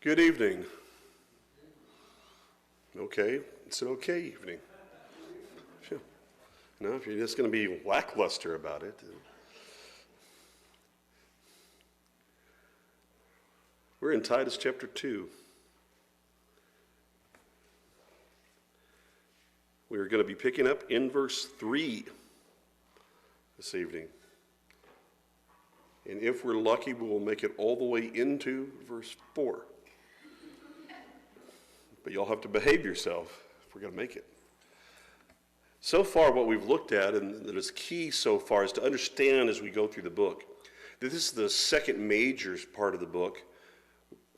Good evening. Okay, it's an okay evening. No, if you're just going to be lackluster about it. We're in Titus chapter 2. We're going to be picking up in verse 3 this evening. And if we're lucky, we will make it all the way into verse 4. But you'll have to behave yourself if we're going to make it. So far, what we've looked at, and that is key so far, is to understand as we go through the book, that this is the second major part of the book.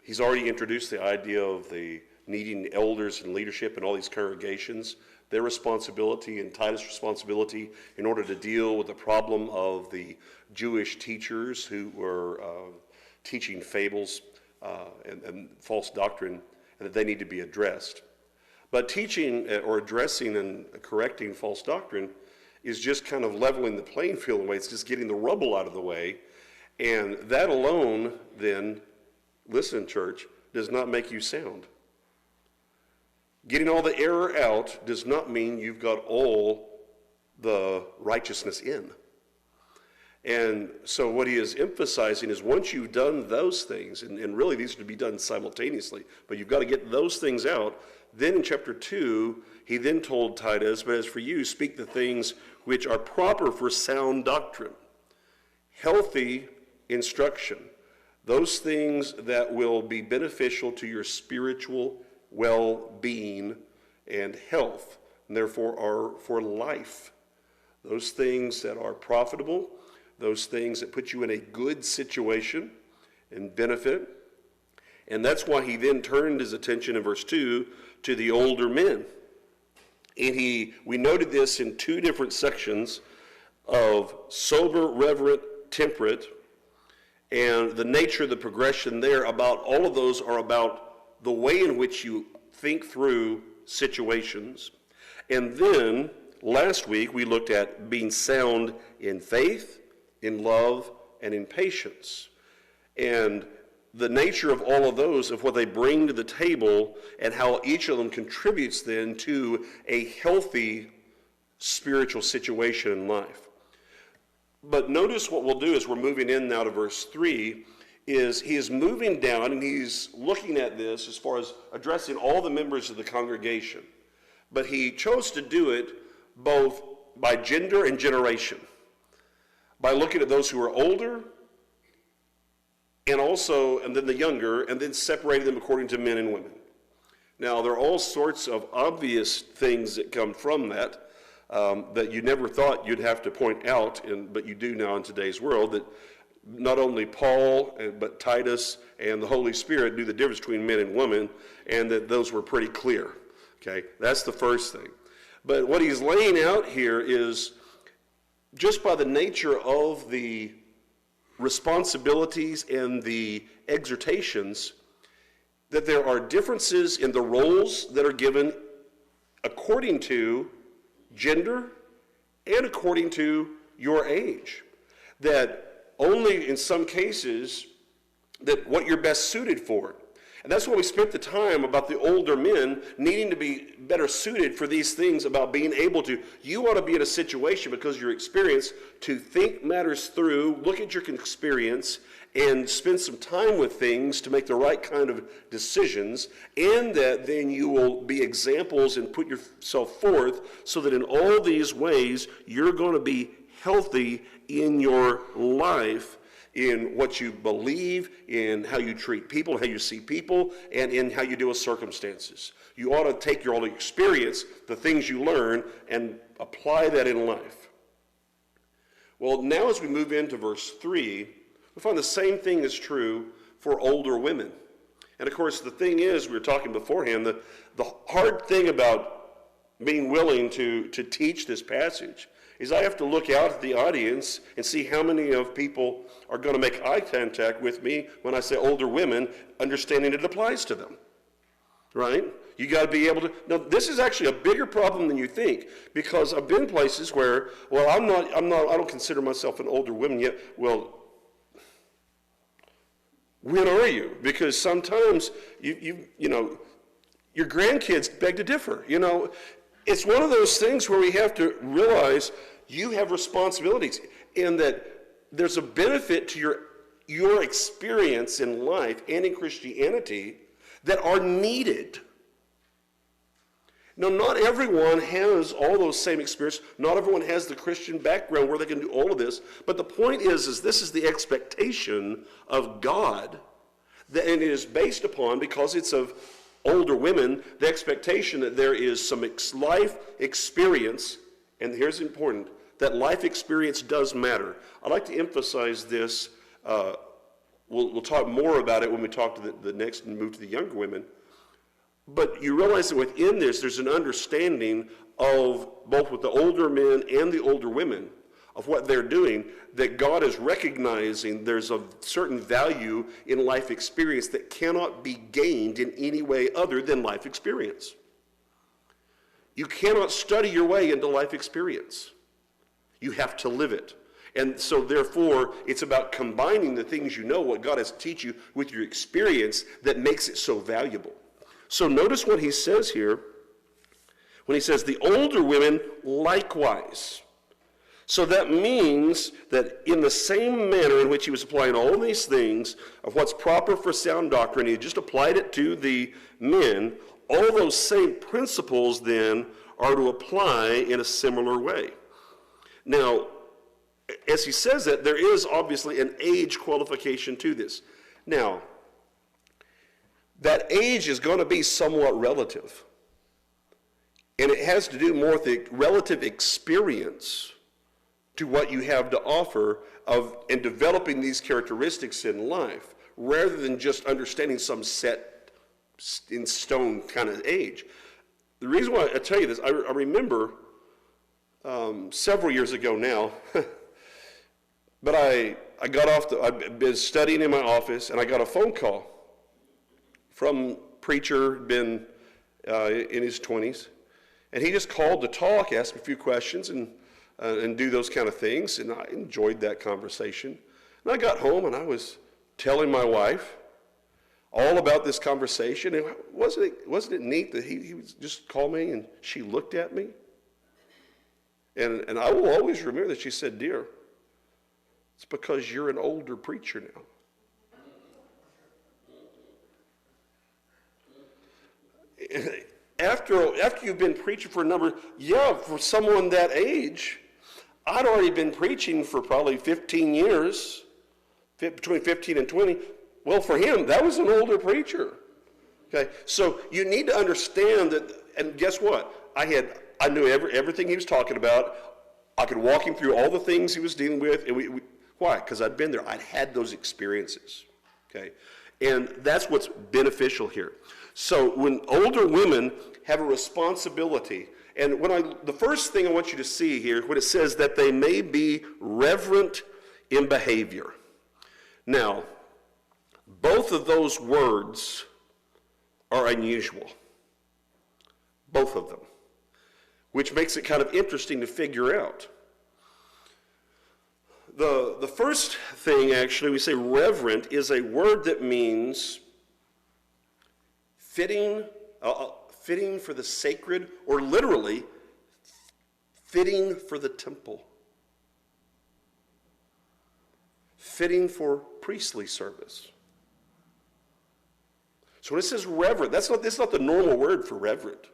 He's already introduced the idea of the needing elders and leadership in all these congregations, their responsibility and Titus' responsibility in order to deal with the problem of the Jewish teachers who were teaching fables and false doctrine, and that they need to be addressed. But teaching or addressing and correcting false doctrine is just kind of leveling the playing field away. It's just getting the rubble out of the way. And that alone, then, listen, church, does not make you sound. Getting all the error out does not mean you've got all the righteousness in. And so what he is emphasizing is once you've done those things, and really these are to be done simultaneously, but you've got to get those things out. Then in chapter 2, he then told Titus, but as for you, speak the things which are proper for sound doctrine, healthy instruction, those things that will be beneficial to your spiritual well-being and health, and therefore are for life. Those things that are profitable, those things that put you in a good situation and benefit. And that's why he then turned his attention in verse 2 to the older men. And we noted this in two different sections of sober, reverent, temperate, and the nature of the progression there about all of those are about the way in which you think through situations. And then last week we looked at being sound in faith, in love, and in patience. And the nature of all of those, of what they bring to the table, and how each of them contributes then to a healthy spiritual situation in life. But notice what we'll do as we're moving in now to verse 3, is he is moving down and he's looking at this as far as addressing all the members of the congregation. But he chose to do it both by gender and generation, by looking at those who are older and then the younger, and then separating them according to men and women. Now, there are all sorts of obvious things that come from that that you never thought you'd have to point out, but you do now in today's world, that not only Paul, but Titus and the Holy Spirit knew the difference between men and women, and that those were pretty clear. Okay, that's the first thing. But what he's laying out here is just by the nature of the responsibilities and the exhortations, that there are differences in the roles that are given according to gender and according to your age. That only in some cases that what you're best suited for. And that's why we spent the time about the older men needing to be better suited for these things, about being able to, you ought to be in a situation because of your experience to think matters through, look at your experience, and spend some time with things to make the right kind of decisions, and that then you will be examples and put yourself forth so that in all these ways you're going to be healthy in your life, in what you believe, in how you treat people, how you see people, and in how you deal with circumstances. You ought to take your own experience, the things you learn, and apply that in life. Well, now as we move into verse 3, we find the same thing is true for older women. And of course, the thing is, we were talking beforehand, the hard thing about being willing to teach this passage is I have to look out at the audience and see how many of people are going to make eye contact with me when I say older women, understanding it applies to them, right? You got to be able to. Now, this is actually a bigger problem than you think, because I've been places where, well, I don't consider myself an older woman yet. Well, When are you? Because sometimes your grandkids beg to differ. It's one of those things where we have to realize you have responsibilities, and that there's a benefit to your experience in life and in Christianity that are needed. Now, not everyone has all those same experiences. Not everyone has the Christian background where they can do all of this. But the point is this is the expectation of God, and it is based upon, because it's of older women, the expectation that there is some life experience, and here's important, that life experience does matter. I'd like to emphasize this. We'll talk more about it when we talk to the next and move to the younger women. But you realize that within this, there's an understanding of, both with the older men and the older women, of what they're doing, that God is recognizing there's a certain value in life experience that cannot be gained in any way other than life experience. You cannot study your way into life experience. You have to live it. And so therefore, it's about combining the things you know, what God has to teach you, with your experience that makes it so valuable. So notice what he says here, when he says, the older women likewise. So that means that in the same manner in which he was applying all these things of what's proper for sound doctrine, he just applied it to the men, all those same principles then are to apply in a similar way. Now, as he says that, there is obviously an age qualification to this. Now, that age is going to be somewhat relative. And it has to do more with the relative experience to what you have to offer in developing these characteristics in life, rather than just understanding some set in stone kind of age. The reason why I tell you this, I remember several years ago now, but I got off, I've been studying in my office, and I got a phone call from a preacher, been in his 20s, and he just called to talk, asked me a few questions, and do those kind of things, and I enjoyed that conversation. And I got home, and I was telling my wife all about this conversation, and wasn't it neat that he just called me, and she looked at me? And I will always remember that she said, "Dear, it's because you're an older preacher now." After you've been preaching for a number, for someone that age, I'd already been preaching for probably 15 years, between 15 and 20. Well, for him, that was an older preacher. Okay, so you need to understand that, and guess what? I knew everything he was talking about. I could walk him through all the things he was dealing with, and why? Because I'd been there. I'd had those experiences. Okay, and that's what's beneficial here. So when older women have a responsibility, and the first thing I want you to see here, when it says that they may be reverent in behavior. Now, both of those words are unusual. Both of them. Which makes it kind of interesting to figure out. The first thing, actually, we say reverent is a word that means fitting for the sacred, or literally, fitting for the temple. Fitting for priestly service. So when it says reverent, that's not the normal word for reverent.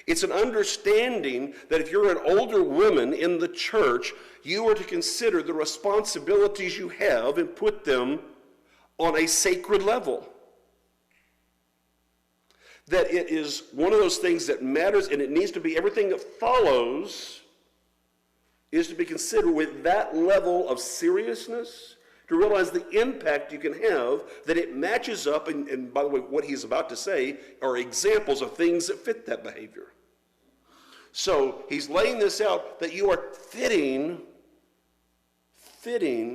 It's an understanding that if you're an older woman in the church, you are to consider the responsibilities you have and put them on a sacred level. That it is one of those things that matters, and it needs to be, everything that follows is to be considered with that level of seriousness, to realize the impact you can have, that it matches up, and by the way, what he's about to say are examples of things that fit that behavior. So he's laying this out, that you are fitting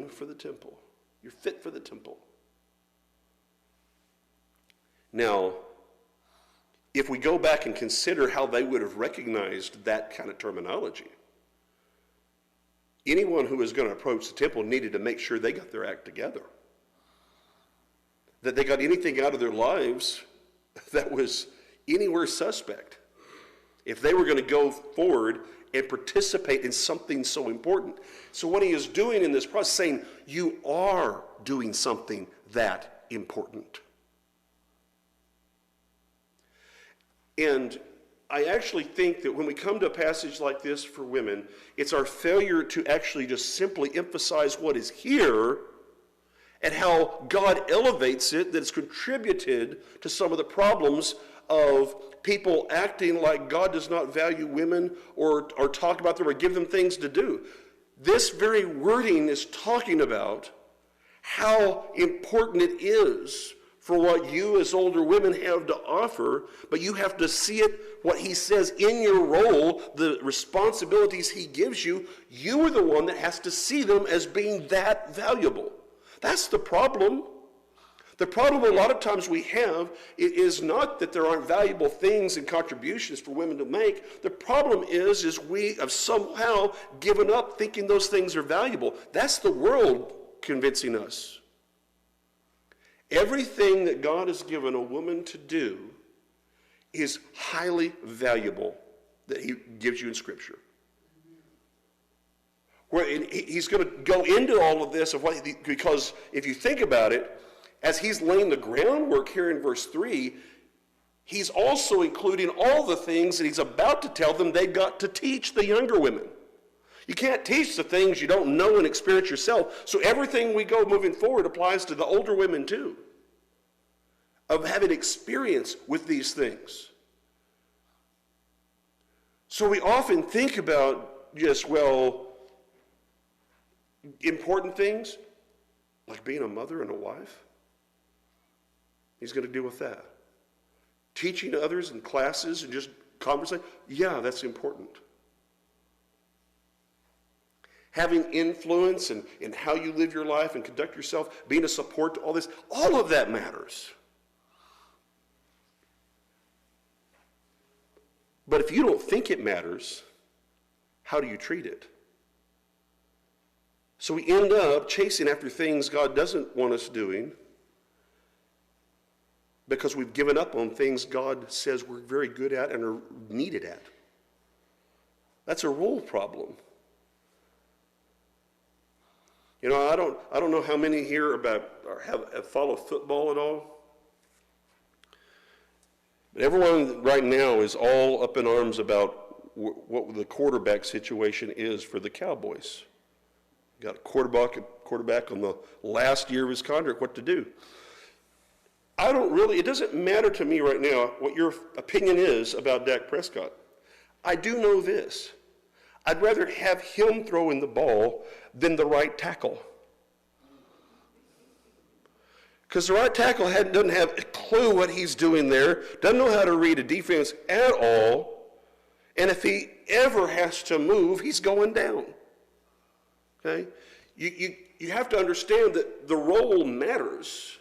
for the temple. You're fit for the temple. Now, if we go back and consider how they would have recognized that kind of terminology, anyone who was going to approach the temple needed to make sure they got their act together. that they got anything out of their lives that was anywhere suspect, if they were going to go forward and participate in something so important. So what he is doing in this process, saying, you are doing something that important. And I actually think that when we come to a passage like this for women, it's our failure to actually just simply emphasize what is here and how God elevates it that has contributed to some of the problems of people acting like God does not value women or talk about them or give them things to do. This very wording is talking about how important it is for what you as older women have to offer, but you have to see it, what he says in your role, the responsibilities he gives you, you are the one that has to see them as being that valuable. That's the problem. The problem a lot of times we have is not that there aren't valuable things and contributions for women to make. The problem is we have somehow given up thinking those things are valuable. That's the world convincing us. Everything that God has given a woman to do is highly valuable that he gives you in Scripture. Where he's going to go into all of this because if you think about it, as he's laying the groundwork here in verse 3, he's also including all the things that he's about to tell them they've got to teach the younger women. You can't teach the things you don't know and experience yourself. So everything we go moving forward applies to the older women too, of having experience with these things. So we often think about just, important things, like being a mother and a wife. He's going to deal with that. Teaching others in classes and just conversation, yeah, that's important. Having influence in how you live your life and conduct yourself, being a support to all this, all of that matters. But if you don't think it matters, how do you treat it? So we end up chasing after things God doesn't want us doing because we've given up on things God says we're very good at and are needed at. That's a role problem. You know, I don't know how many here have followed football at all. But everyone right now is all up in arms about what the quarterback situation is for the Cowboys. Got a quarterback on the last year of his contract, what to do. It doesn't matter to me right now what your opinion is about Dak Prescott. I do know this. I'd rather have him throwing the ball than the right tackle. Because the right tackle doesn't have a clue what he's doing there, doesn't know how to read a defense at all, and if he ever has to move, he's going down. Okay? You have to understand that the role matters.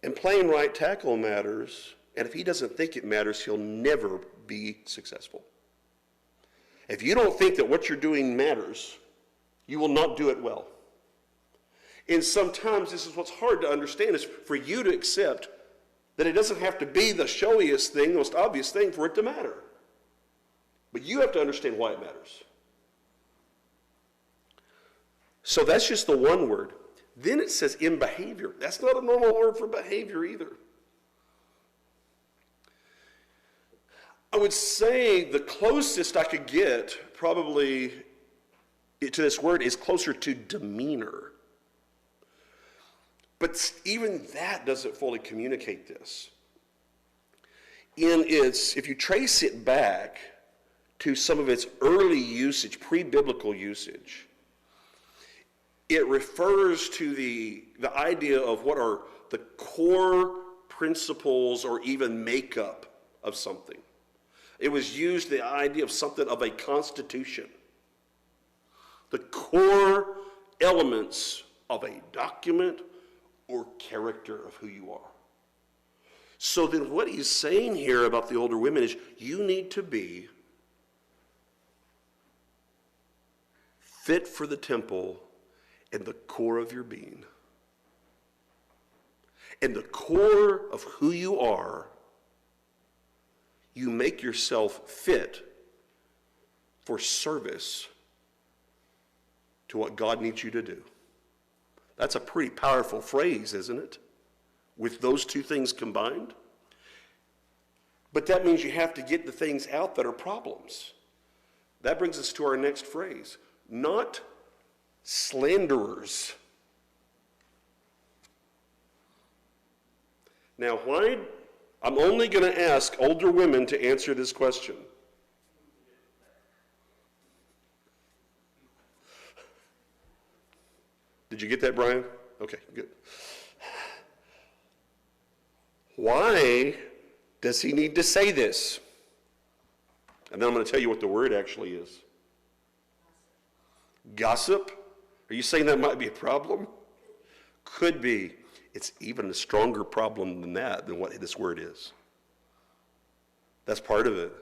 And playing right tackle matters, and if he doesn't think it matters, he'll never be successful. If you don't think that what you're doing matters, you will not do it well. And sometimes this is what's hard to understand, is for you to accept that it doesn't have to be the showiest thing, the most obvious thing for it to matter. But you have to understand why it matters. So that's just the one word. Then it says in behavior. That's not a normal word for behavior either. I would say the closest I could get probably to this word is closer to demeanor. But even that doesn't fully communicate this. If you trace it back to some of its early usage, pre-biblical usage, it refers to the idea of what are the core principles or even makeup of something. It was used the idea of something of a constitution. The core elements of a document or character of who you are. So then what he's saying here about the older women is you need to be fit for the temple in the core of your being. In the core of who you are, you make yourself fit for service to what God needs you to do. That's a pretty powerful phrase, isn't it? With those two things combined. But that means you have to get the things out that are problems. That brings us to our next phrase. Not slanderers. Now, why? I'm only going to ask older women to answer this question. Did you get that, Brian? Okay, good. Why does he need to say this? And then I'm going to tell you what the word actually is. Gossip? Are you saying that might be a problem? Could be. It's even a stronger problem than that, than what this word is. That's part of it.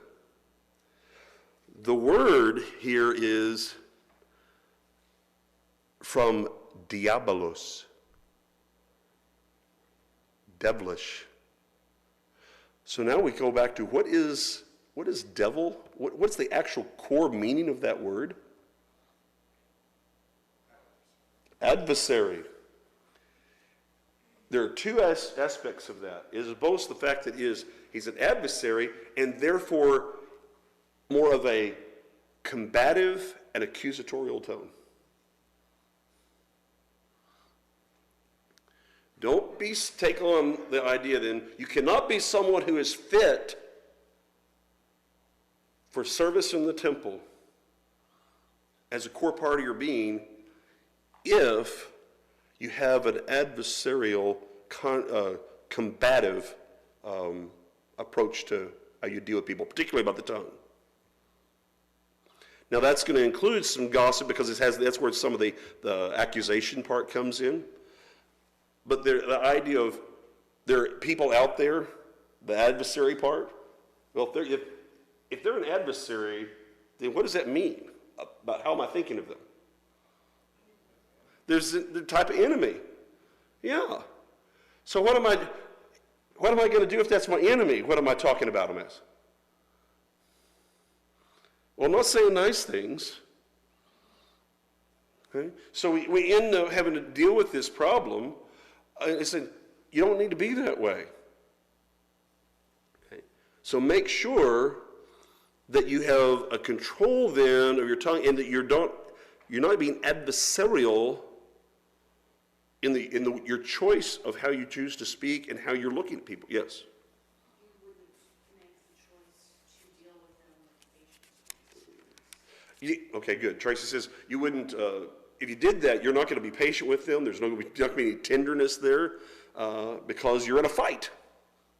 The word here is from diabolos, devilish. So now we go back to what is devil? What's the actual core meaning of that word? Adversary. There are two aspects of that. It is both the fact that he's an adversary and therefore more of a combative and accusatorial tone. Don't take on the idea then, you cannot be someone who is fit for service in the temple as a core part of your being if you have an adversarial, combative approach to how you deal with people, particularly about the tongue. Now that's going to include some gossip because that's where some of the accusation part comes in. But the idea of there are people out there, the adversary part, well, if they're an adversary, then what does that mean about how am I thinking of them? There's the type of enemy. Yeah. So what am I going to do if that's my enemy? What am I talking about him as? Well, I'm not saying nice things. Okay? So we end up having to deal with this problem. I said, you don't need to be that way. Okay? So make sure that you have a control then of your tongue and that you're not being adversarial in your choice of how you choose to speak and how you're looking at people. Yes? You wouldn't make the choice to deal with them with patience. Okay, good. Tracy says you wouldn't, if you did that, you're not going to be patient with them. There's not going to be any tenderness there because you're in a fight,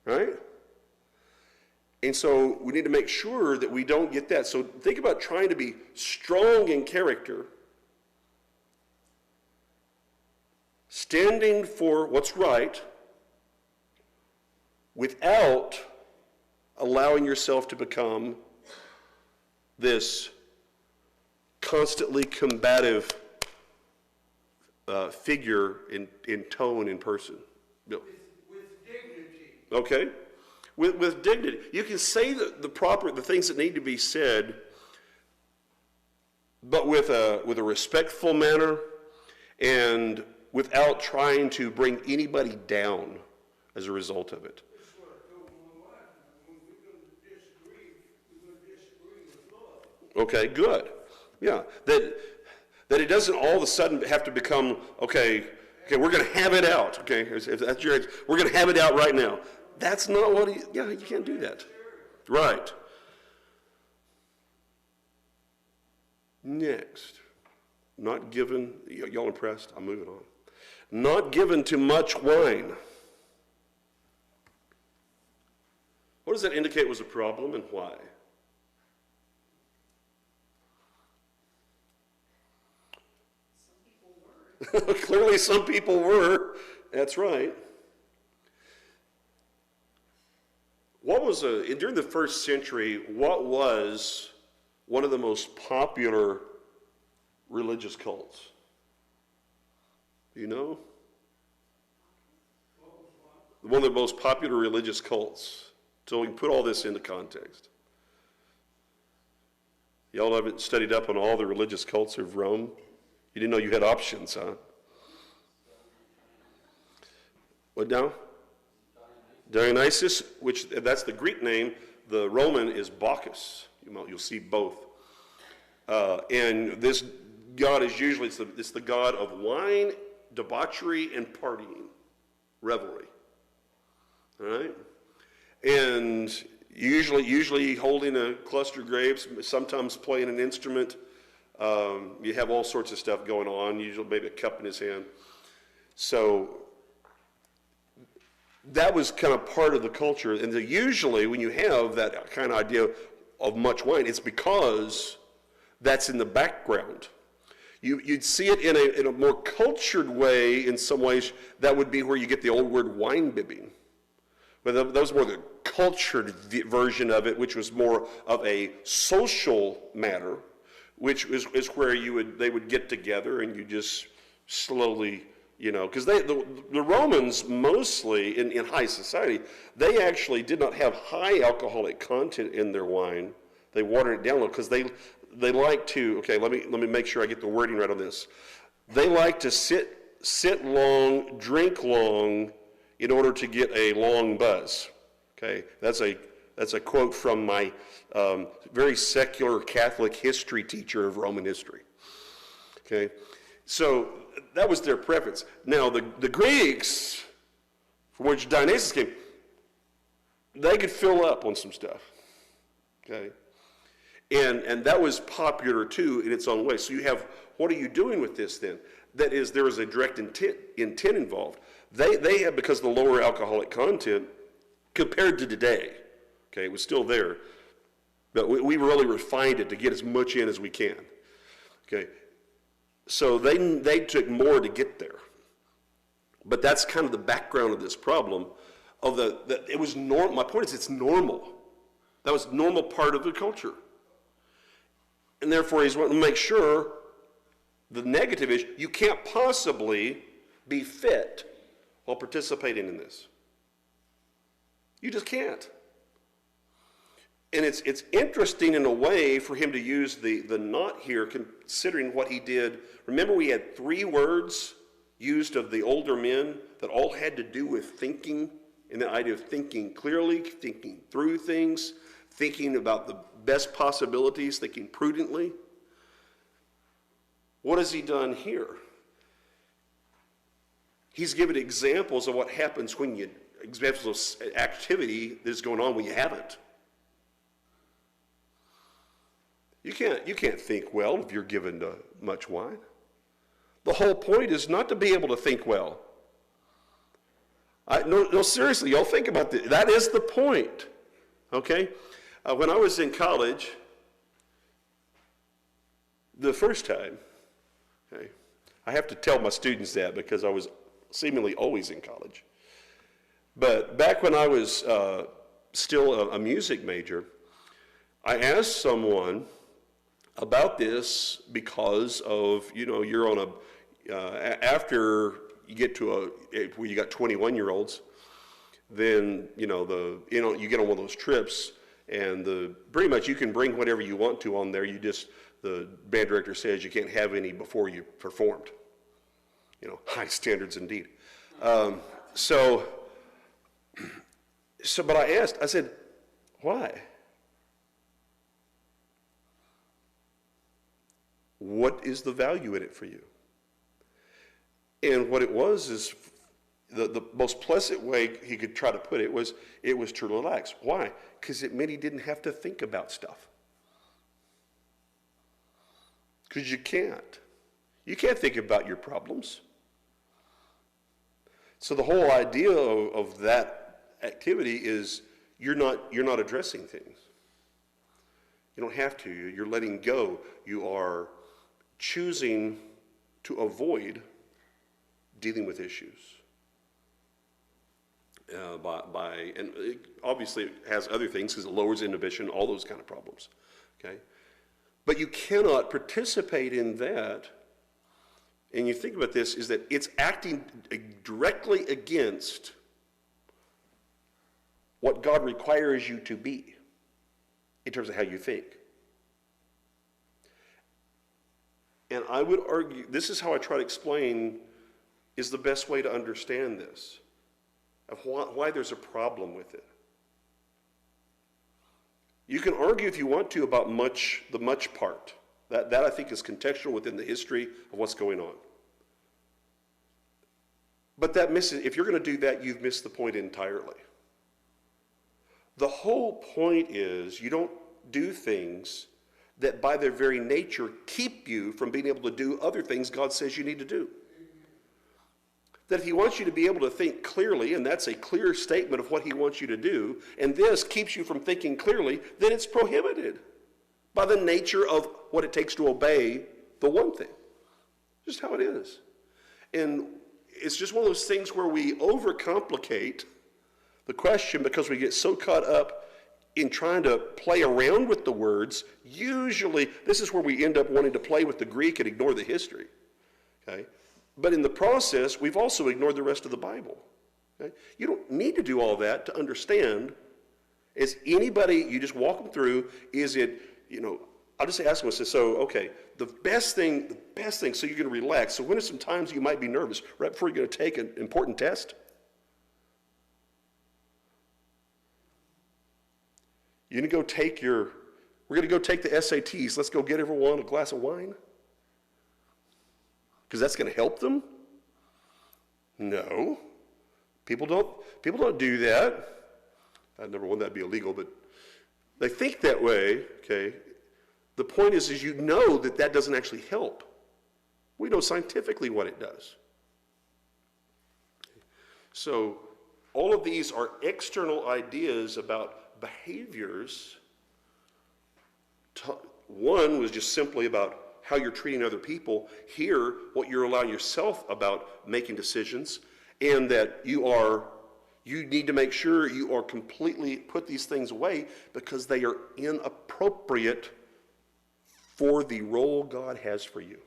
right? And so we need to make sure that we don't get that. So think about trying to be strong in character, standing for what's right without allowing yourself to become this constantly combative figure in tone in person. Bill. With dignity. Okay. With dignity. You can say the things that need to be said, but with a respectful manner and without trying to bring anybody down as a result of it. That's what I told my wife. When we're going to disagree with love. Okay, good. Yeah. That it doesn't all of a sudden have to become, okay, we're going to have it out. Okay, if that's your, we're going to have it out right now. That's not what you can't do that. Right. Next. Not given, y'all impressed? I'm moving on. Not given to much wine. What does that indicate was a problem and why? Some people were. Clearly some people were. That's right. During the first century, what was one of the most popular religious cults? Do you know? One of the most popular religious cults. So we can put all this into context. Y'all haven't studied up on all the religious cults of Rome? You didn't know you had options, huh? What now? Dionysus, which that's the Greek name. The Roman is Bacchus. You'll see both. And this god is usually, it's the god of wine, debauchery, and partying, revelry. All right? And usually holding a cluster of grapes, sometimes playing an instrument. You have all sorts of stuff going on, usually maybe a cup in his hand. So that was kind of part of the culture. And usually when you have that kind of idea of much wine, it's because that's in the background. You'd see it in a more cultured way in some ways. That would be where you get the old word wine bibbing. But that was more the cultured version of it, which was more of a social matter, which is where they would get together and you just slowly, because the Romans mostly in high society, they actually did not have high alcoholic content in their wine. They watered it down a little because they like to, okay, let me make sure I get the wording right on this. They like to sit long, drink long, in order to get a long buzz. Okay, that's a quote from my very secular Catholic history teacher of Roman history. Okay, so that was their preference. Now the Greeks, from which Dionysus came, they could fill up on some stuff. Okay, and that was popular too in its own way. So you have, what are you doing with this then? That is, there is a direct intent involved. They had, because of the lower alcoholic content compared to today, okay, it was still there, but we really refined it to get as much in as we can, okay. So they took more to get there, but that's kind of the background of this problem. It was normal. My point is, it's normal. That was normal part of the culture, and therefore he's wanting to make sure. The negative is you can't possibly be fit while participating in this. You just can't. And it's interesting in a way for him to use the not here, considering what he did. Remember, we had 3 words used of the older men that all had to do with thinking, and the idea of thinking clearly, thinking through things, thinking about the best possibilities, thinking prudently. What has he done here? He's given examples of what happens examples of activity that is going on when you haven't. You can't think well if you're given much wine. The whole point is not to be able to think well. No, seriously, y'all think about that. That is the point, okay? When I was in college, the first time, okay, I have to tell my students that because I was seemingly always in college. But back when I was still a music major, I asked someone about this because of, you're on after you get to where you got 21-year-olds, then, you get on one of those trips and pretty much you can bring whatever you want to on there. The band director says you can't have any before you performed. High standards indeed. But I asked, I said, why? What is the value in it for you? And what it was is the most pleasant way he could try to put it was to relax. Why? Because it meant he didn't have to think about stuff. Because you can't. You can't think about your problems. So the whole idea of that activity is you're not addressing things. You don't have to. You're letting go. You are choosing to avoid dealing with issues. And obviously it has other things because it lowers inhibition, all those kind of problems. Okay, but you cannot participate in that and you think about this, is that it's acting directly against what God requires you to be in terms of how you think. And I would argue, this is how I try to explain is the best way to understand this, of why there's a problem with it. You can argue if you want to about the much part. That I think is contextual within the history of what's going on. But if you're going to do that, you've missed the point entirely. The whole point is you don't do things that by their very nature keep you from being able to do other things God says you need to do. That if he wants you to be able to think clearly, and that's a clear statement of what he wants you to do, and this keeps you from thinking clearly, then it's prohibited by the nature of what it takes to obey the one thing. Just how it is. And it's just one of those things where we overcomplicate the question because we get so caught up in trying to play around with the words. Usually, this is where we end up wanting to play with the Greek and ignore the history. Okay? But in the process, we've also ignored the rest of the Bible. Okay? You don't need to do all that to understand. Is anybody, you just walk them through, is it, I'll just ask them, okay, the best thing, so you're going to relax. So when are some times you might be nervous? Right before you're going to take an important test? We're going to go take the SATs. Let's go get everyone a glass of wine? Because that's going to help them? No. People don't do that. Number one, that'd be illegal, but they think that way, okay? The point is you know that doesn't actually help. We know scientifically what it does. So all of these are external ideas about behaviors. One was just simply about how you're treating other people. Here, what you're allowing yourself about making decisions, and that you need to make sure you are completely put these things away because they are inappropriate for the role God has for you.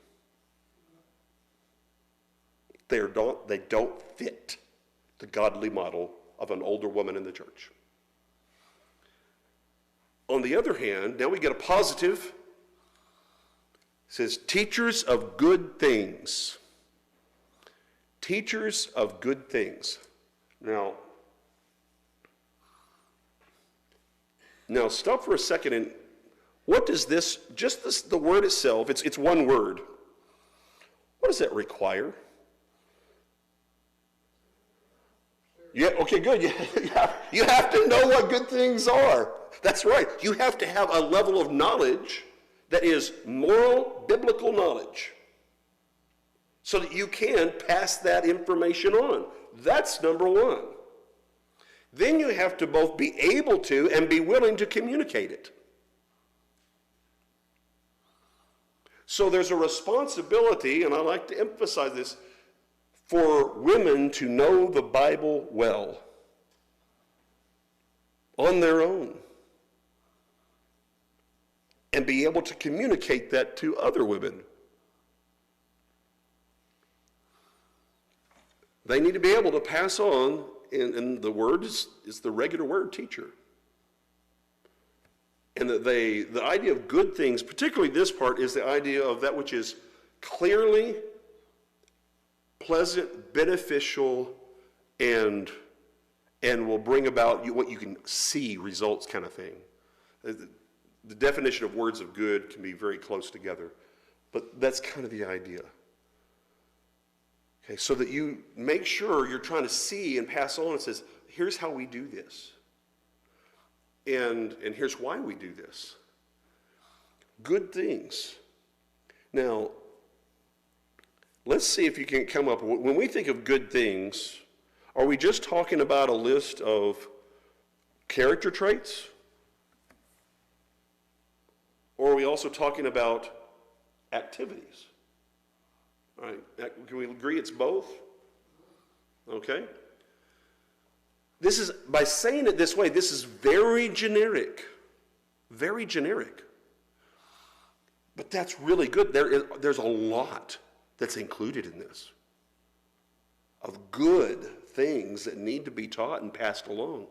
They don't fit the godly model of an older woman in the church. On the other hand, now we get a positive. It says, teachers of good things. Teachers of good things. Now stop for a second and what does the word itself, it's one word. What does that require? Yeah, okay, good. You have to know what good things are. That's right. You have to have a level of knowledge that is moral, biblical knowledge so that you can pass that information on. That's number one. Then you have to both be able to and be willing to communicate it. So there's a responsibility, and I like to emphasize this, for women to know the Bible well on their own and be able to communicate that to other women. They need to be able to pass on, and the word is the regular word, teacher. And that the idea of good things, particularly this part, is the idea of that which is clearly pleasant, beneficial, and will bring about what you can see, results kind of thing. The definition of words of good can be very close together, but that's kind of the idea. Okay, so that you make sure you're trying to see and pass on and says, here's how we do this. And here's why we do this. Good things. Now, let's see if you can come up, when we think of good things, are we just talking about a list of character traits? Or are we also talking about activities? All right, can we agree it's both? Okay. This is, by saying it this way, this is very generic. Very generic. But that's really good. There's a lot that's included in this, of good things that need to be taught and passed along.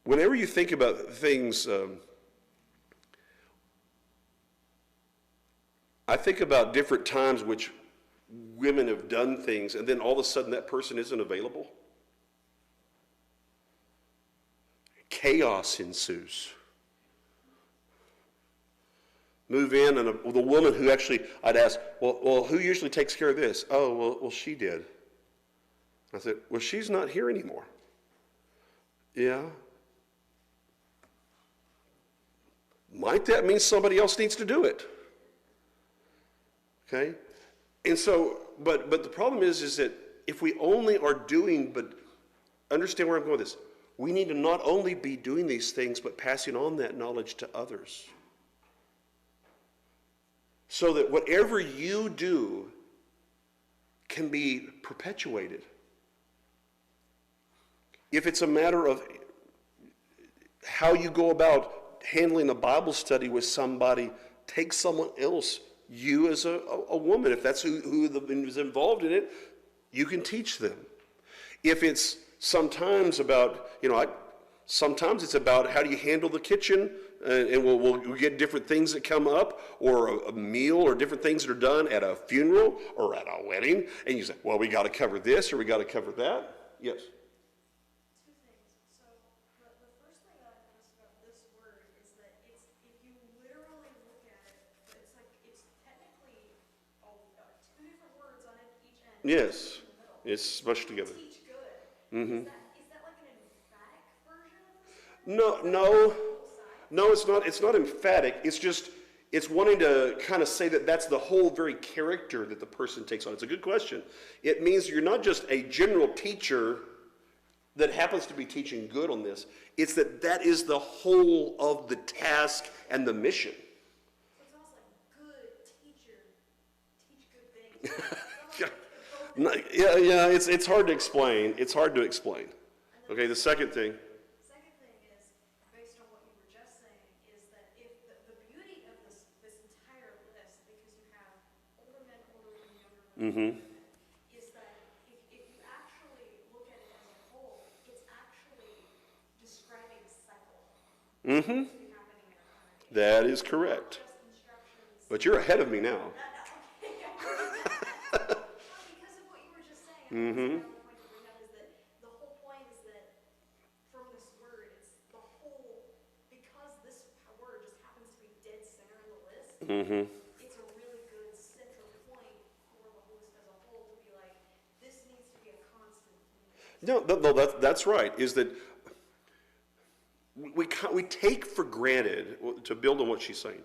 Whenever you think about things, I think about different times which women have done things, and then all of a sudden that person isn't available. Chaos ensues. Move in, and the woman who actually, I'd ask, well, who usually takes care of this? Oh, well, she did. I said, well, she's not here anymore. Yeah. Might that mean somebody else needs to do it? Okay? And so, but the problem is that if we only are doing, but understand where I'm going with this, we need to not only be doing these things, but passing on that knowledge to others. So that whatever you do can be perpetuated. If it's a matter of how you go about handling a Bible study with somebody, take someone else. You as a woman, if that's who is involved in it, you can teach them. If it's sometimes about, sometimes it's about how do you handle the kitchen, and we'll get different things that come up, or a meal, or different things that are done at a funeral or at a wedding, and you say, well, we got to cover this or we got to cover that. Yes. Two things. So the first thing that I noticed about this word is that it's, if you literally look at it, it's technically two different words on each end. Yes. In the middle. It's smushed together. Teach good. Mm-hmm. Is that like an emphatic version of this word? No, it's not. It's not emphatic. It's wanting to kind of say that that's the whole very character that the person takes on. It's a good question. It means you're not just a general teacher that happens to be teaching good on this. It's that is the whole of the task and the mission. So it's almost like good teacher, teach good things. Yeah. It's hard to explain. It's hard to explain. Okay. The second thing. Second thing is, based on what you were just saying, is that if the beauty of this entire list, because you have older men, older women, younger women, Mm-hmm. is that if you actually look at it as a whole, it's actually describing a cycle Mm-hmm. that's been happening in our congregation. That is correct. Not just instructions. But you're ahead of me now. Because of what you were just saying, Mm-hmm. the point to bring up is that the whole point is that from this word, it's the whole, because this word just happens to be dead center in the list, Mm-hmm. it's a really good central point for the list as a whole to be like, this needs to be a constant theme. No, that's right. Is that we take for granted, to build on what she's saying,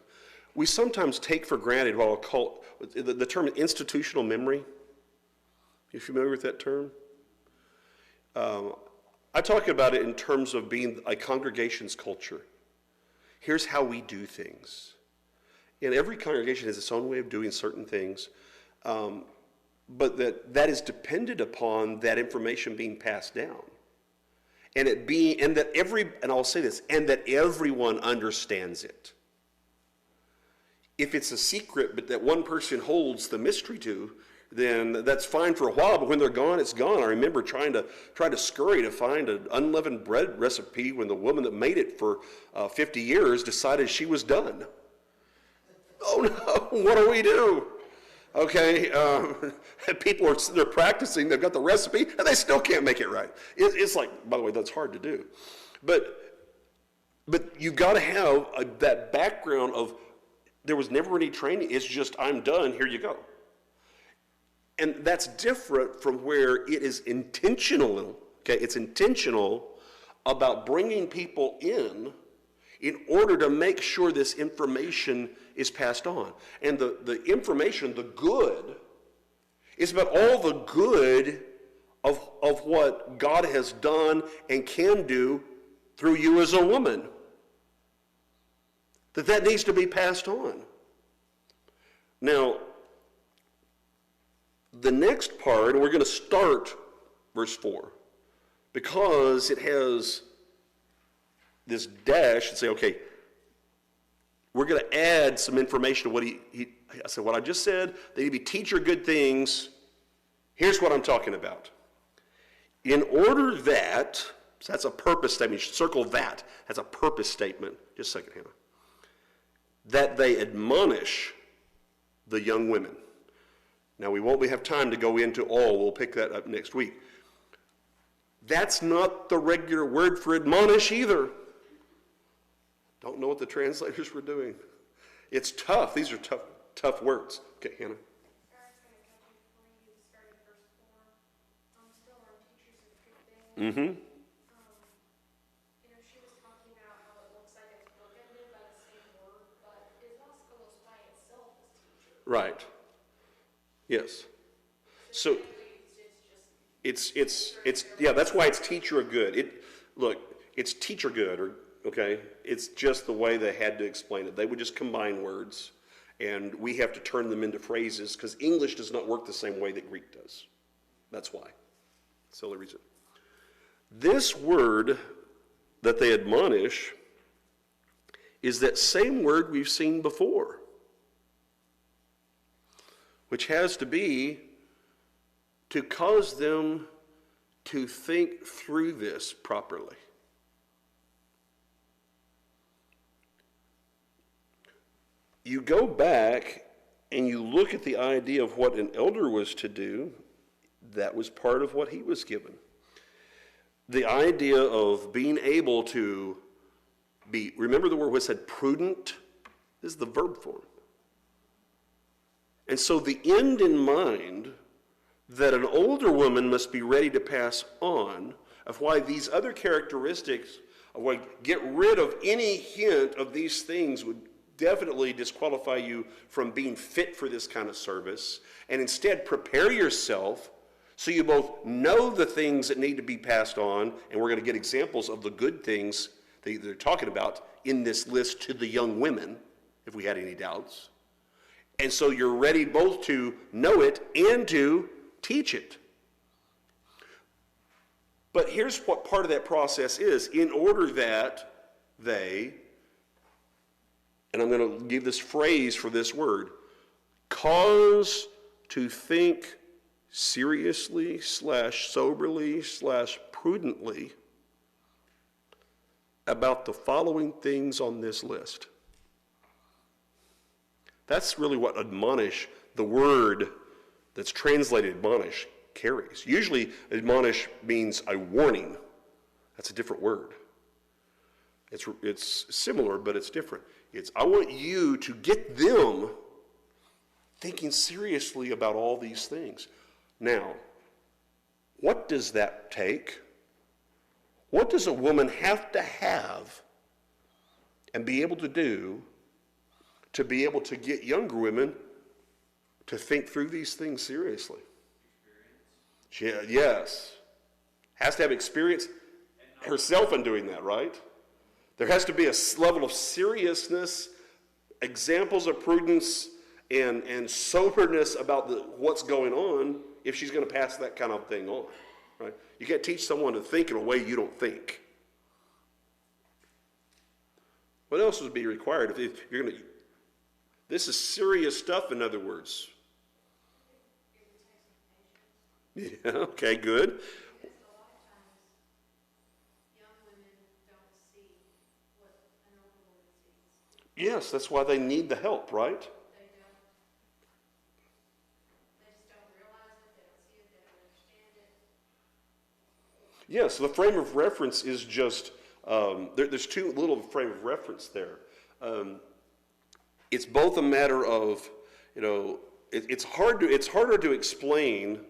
we sometimes take for granted what I'll call the term institutional memory. You familiar with that term? I talk about it in terms of being a congregation's culture. Here's how we do things. And every congregation has its own way of doing certain things, but that is dependent upon that information being passed down. And I'll say this, and that everyone understands it. If it's a secret, but that one person holds the mystery to, then that's fine for a while, but when they're gone, it's gone. I remember trying to scurry to find an unleavened bread recipe when the woman that made it for 50 years decided she was done. Oh no, what do we do? Okay, people they're practicing, they've got the recipe, and they still can't make it right. It's like, by the way, that's hard to do. But you've got to have that background of, there was never any training, it's just, I'm done, here you go. And that's different from where it is intentional, okay? It's intentional about bringing people in order to make sure this information is passed on. And the information, the good, is about all the good of what God has done and can do through you as a woman. That needs to be passed on. Now, the next part, and we're going to start verse 4, because it has this dash and say, okay, we're going to add some information to what I said, what I just said, they need to be teach her good things. Here's what I'm talking about. In order that, so that's a purpose statement, you should circle that. That's a purpose statement. Just a second, Hannah. That they admonish the young women. Now, we won't have time to go into all. We'll pick that up next week. That's not the regular word for admonish either. Don't know what the translators were doing. It's tough. These are tough words. Okay, Hannah. Eric's going to come before you start at verse 4. Still on teachers of good things. You know, she was talking about how it looks like it's bookended by the same word, but it also goes by itself as teacher. Right. Yes. So it's yeah, that's why it's teacher of good. Look, it's teacher good, okay? It's just the way they had to explain it. They would just combine words, and we have to turn them into phrases because English does not work the same way that Greek does. That's why. That's the only reason. This word that they admonish is that same word we've seen before, which has to be to cause them to think through this properly. You go back and you look at the idea of what an elder was to do, that was part of what he was given. The idea of being able to be, remember the word was said prudent? This is the verb form. And so the end in mind that an older woman must be ready to pass on of why these other characteristics, of why get rid of any hint of these things would definitely disqualify you from being fit for this kind of service, and instead prepare yourself so you both know the things that need to be passed on, and we're going to get examples of the good things that they're talking about in this list to the young women, if we had any doubts. And so you're ready both to know it and to teach it. But here's what part of that process is. In order that they, and I'm going to give this phrase for this word, cause to think seriously / soberly / prudently about the following things on this list. That's really what admonish, the word that's translated admonish, carries. Usually admonish means a warning. That's a different word. It's similar, but it's different. It's, I want you to get them thinking seriously about all these things. Now, what does that take? What does a woman have to have and be able to do to be able to get younger women to think through these things seriously? Yes. Has to have experience herself in doing that, right? There has to be a level of seriousness, examples of prudence, and soberness about what's going on if she's going to pass that kind of thing on, right? You can't teach someone to think in a way you don't think. What else would be required if you're going to? This is serious stuff, in other words. Yeah, okay, good. Because a lot of times, young women don't see what an older woman sees. Yes, that's why they need the help, right? They don't. They just don't realize it, they don't see it, they don't understand it. Yes, the frame of reference is just, there's two little frame of reference there. It's both a matter of, it's harder to explain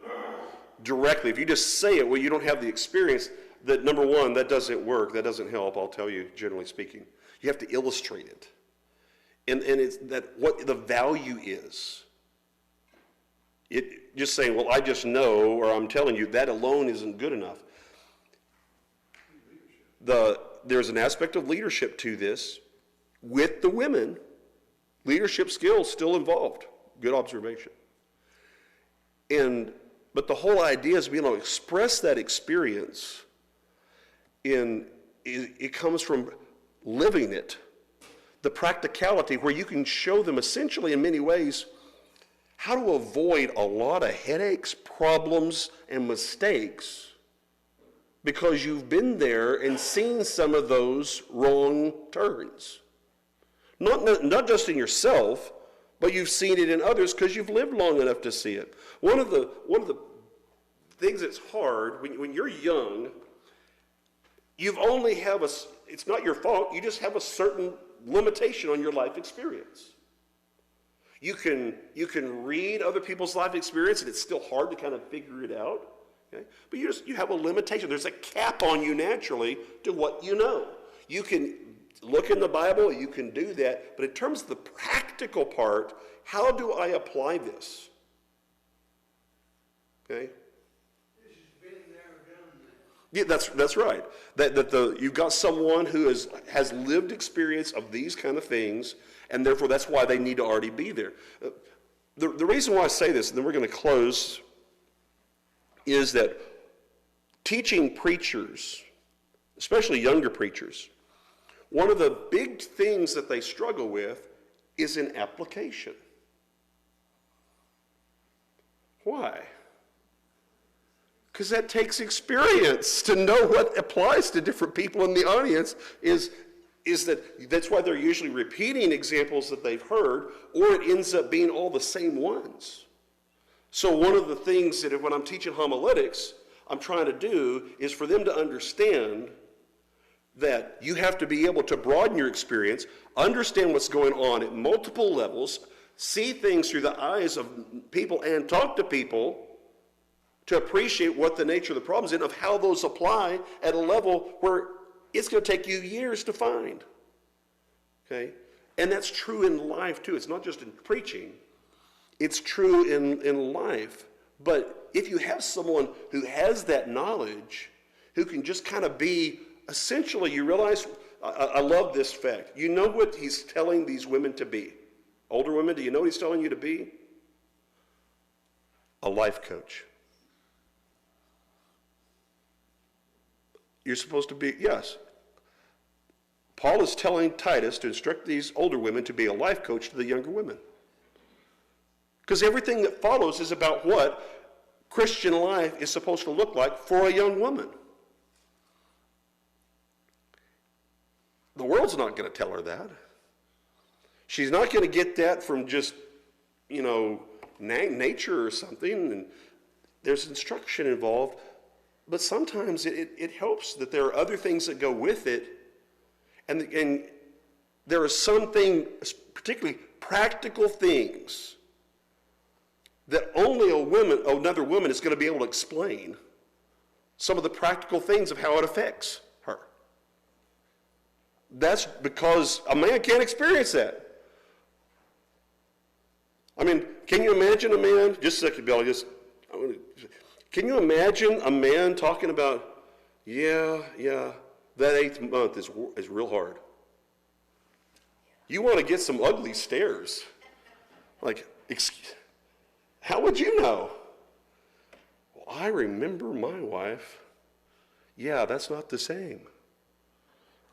directly. If you just say it, well, you don't have the experience, that number one, that doesn't work, that doesn't help, I'll tell you, generally speaking. You have to illustrate it. And it's that what the value is. It just saying, well, I just know, or I'm telling you, that alone isn't good enough. There's an aspect of leadership to this with the women. Leadership skills still involved. Good observation. But the whole idea is being able to express that experience it comes from living it. the practicality where you can show them essentially in many ways how to avoid a lot of headaches, problems, and mistakes because you've been there and seen some of those wrong turns. Not just in yourself, but you've seen it in others because you've lived long enough to see it. One of the things that's hard when you're young, you've only have it's not your fault, you just have a certain limitation on your life experience. You can read other people's life experience and it's still hard to kind of figure it out. Okay? But you have a limitation. There's a cap on you naturally to what you know. You can look in the Bible, you can do that, but in terms of the practical part, how do I apply this? Okay? This has been there, done that. Yeah, that's right. You've got someone who has lived experience of these kind of things, and therefore that's why they need to already be there. The reason why I say this, and then we're going to close, is that teaching preachers, especially younger preachers, one of the big things that they struggle with is in application. Why? Because that takes experience to know what applies to different people in the audience that's why they're usually repeating examples that they've heard, or it ends up being all the same ones. So one of the things that when I'm teaching homiletics, I'm trying to do is for them to understand that you have to be able to broaden your experience, understand what's going on at multiple levels, see things through the eyes of people and talk to people to appreciate what the nature of the problems is and of how those apply at a level where it's going to take you years to find. Okay? And that's true in life too. It's not just in preaching. It's true in life. But if you have someone who has that knowledge, who can just kind of be, essentially, you realize, I love this fact. You know what he's telling these women to be? Older women, do you know what he's telling you to be? A life coach. You're supposed to be, yes. Paul is telling Titus to instruct these older women to be a life coach to the younger women. Because everything that follows is about what Christian life is supposed to look like for a young woman. The world's not going to tell her that. She's not going to get that from just, nature or something. And there's instruction involved. But sometimes it helps that there are other things that go with it. And there are some things, particularly practical things, that only another woman is going to be able to explain some of the practical things of how it affects her. That's because a man can't experience that. I mean, can you imagine a man, just a second, Billy, can you imagine a man talking about, yeah, that 8th month is real hard. You want to get some ugly stares. Like, how would you know? Well, I remember my wife. Yeah, that's not the same.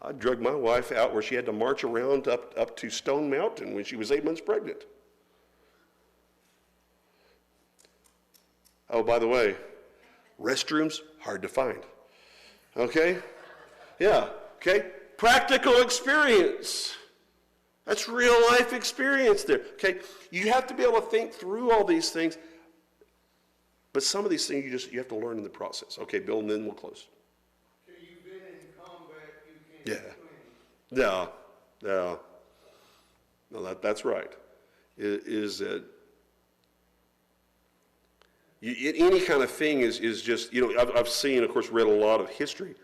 I drug my wife out where she had to march around up to Stone Mountain when she was 8 months pregnant. Oh, by the way, restrooms, hard to find. Okay? Yeah, okay? Practical experience. That's real life experience there. Okay? You have to be able to think through all these things. But some of these things you have to learn in the process. Okay, Bill, and then we'll close. So you've been in combat, you can't explain. Yeah. No, that's right. Is that any kind of thing is just, I've seen, of course, read a lot of history,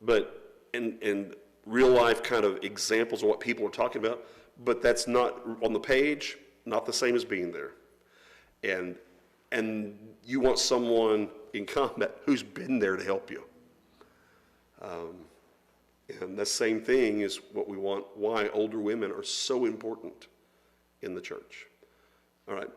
but and real life kind of examples of what people are talking about, but that's not on the page, not the same as being there. And you want someone in combat who's been there to help you. And the same thing is what we want, why older women are so important in the church. All right.